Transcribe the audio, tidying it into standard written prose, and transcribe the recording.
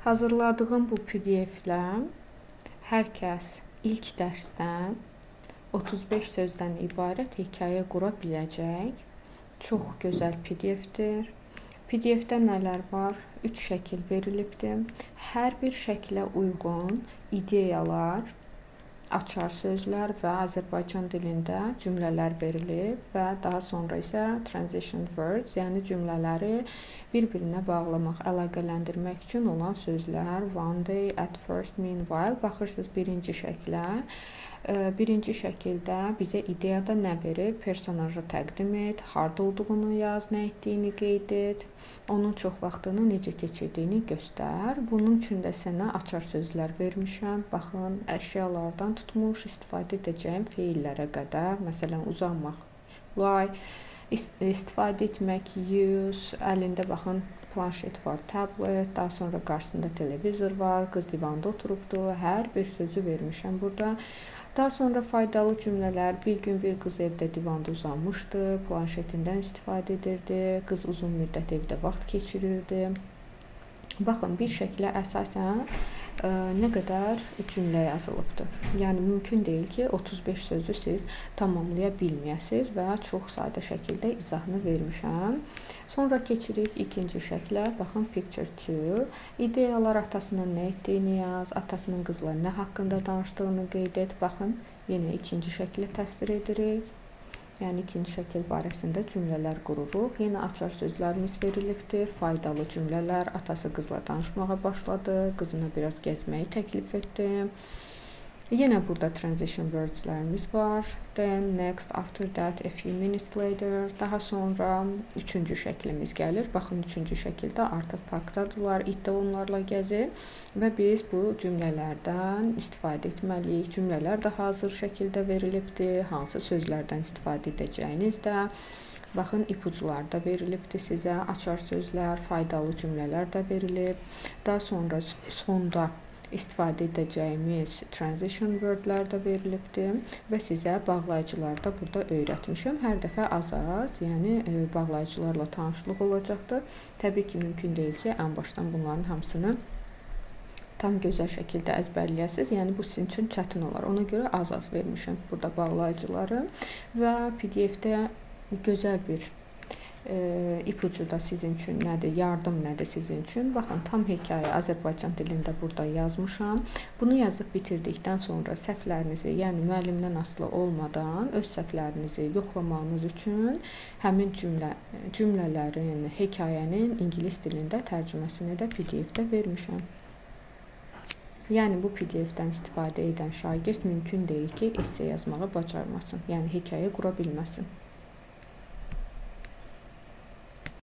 Hazırladığım bu PDF-lə hər kəs ilk dərsdən 35 sözdən ibarət hekayə qura biləcək. Çox gözəl PDF-dir. PDF-də nələr var? 3 şəkil verilibdir. Hər bir şəklə uyğun ideyalar, açar sözlər və Azərbaycan dilində cümlələr verilib və daha sonra isə transition words, yəni cümlələri bir-birinə bağlamaq, əlaqələndirmək üçün olan sözlər. One day, at first, meanwhile. Baxırsınız birinci şəklə. Birinci şəkildə bizə ideyada nə verib? Personajı təqdim et, harda olduğunu yaz, nə etdiyini qeyd et, onun çox vaxtını necə keçirdiyini göstər. Bunun üçün də sənə açar sözlər vermişəm. Baxın, əşyalardan tutmuş istifadə edəcəyim feillərə qədər. Məsələn, uzanmaq, lie, istifadə etmək, use, əlində baxın, planşet var, tablet, daha sonra qarşısında televizor var, qız divanda oturubdur. Hər bir sözü vermişəm burada. Daha sonra faydalı cümlələr, bir gün bir qız evdə divanda uzanmışdı, planşetindən istifadə edirdi, qız uzun müddət evdə vaxt keçirirdi. Baxın, bir şəklə əsasən nə qədər cümlə yazılıbdır. Yəni, mümkün deyil ki, 35 sözü siz tamamlaya bilməyəsiniz və çox sadə şəkildə izahını vermişəm. Sonra keçirik ikinci şəklə. Baxın, picture 2. İdeyalar atasının nə etdiyini yaz, atasının qızla nə haqqında danışdığını qeyd et. Baxın, yenə ikinci şəkli təsvir edirik. Yəni, ikinci şəkil barəsində cümlələr qururuq. Yenə açar sözlərimiz verilibdir. Faydalı cümlələr, atası qızla danışmağa başladı, qızına biraz gəzməyi təklif etdi. Yenə burada transition wordslərimiz var. Then, next, after that, a few minutes later. Daha sonra üçüncü şəklimiz gəlir. Baxın, üçüncü şəkildə artıq parkdadırlar, it də onlarla gəzir və biz bu cümlələrdən istifadə etməliyik. Cümlələr də hazır şəkildə verilibdir. Hansı sözlərdən istifadə edəcəyiniz də. Baxın, ipucular da verilibdir sizə. Açar sözlər, faydalı cümlələr də verilib. Daha sonra sonda istifadə edəcəyimiz transition wordlər də verilibdir və sizə bağlayıcılar da burada öyrətmişəm. Hər dəfə az-az, yəni bağlayıcılarla tanışlıq olacaqdır. Təbii ki, mümkün deyil ki, ən başdan bunların hamısını tam gözəl şəkildə əzbərləyəsiniz. Yəni, bu sizin üçün çətin olar. Ona görə az-az vermişəm burada bağlayıcıları və PDF-də gözəl bir ipucu da sizin üçün nədir, yardım nədir sizin üçün. Baxın, tam hekayə Azərbaycan dilində burada yazmışam. Bunu yazıb bitirdikdən sonra səhvlərinizi, yəni müəllimdən asılı olmadan öz səhvlərinizi yoxlamağınız üçün həmin cümlələrin, hekayənin ingilis dilində tərcüməsini də PDF-də vermişəm. Yəni, bu PDF-dən istifadə edən şagird mümkün deyil ki, esse yazmağı bacarmasın, yəni hekayə qura bilməsin.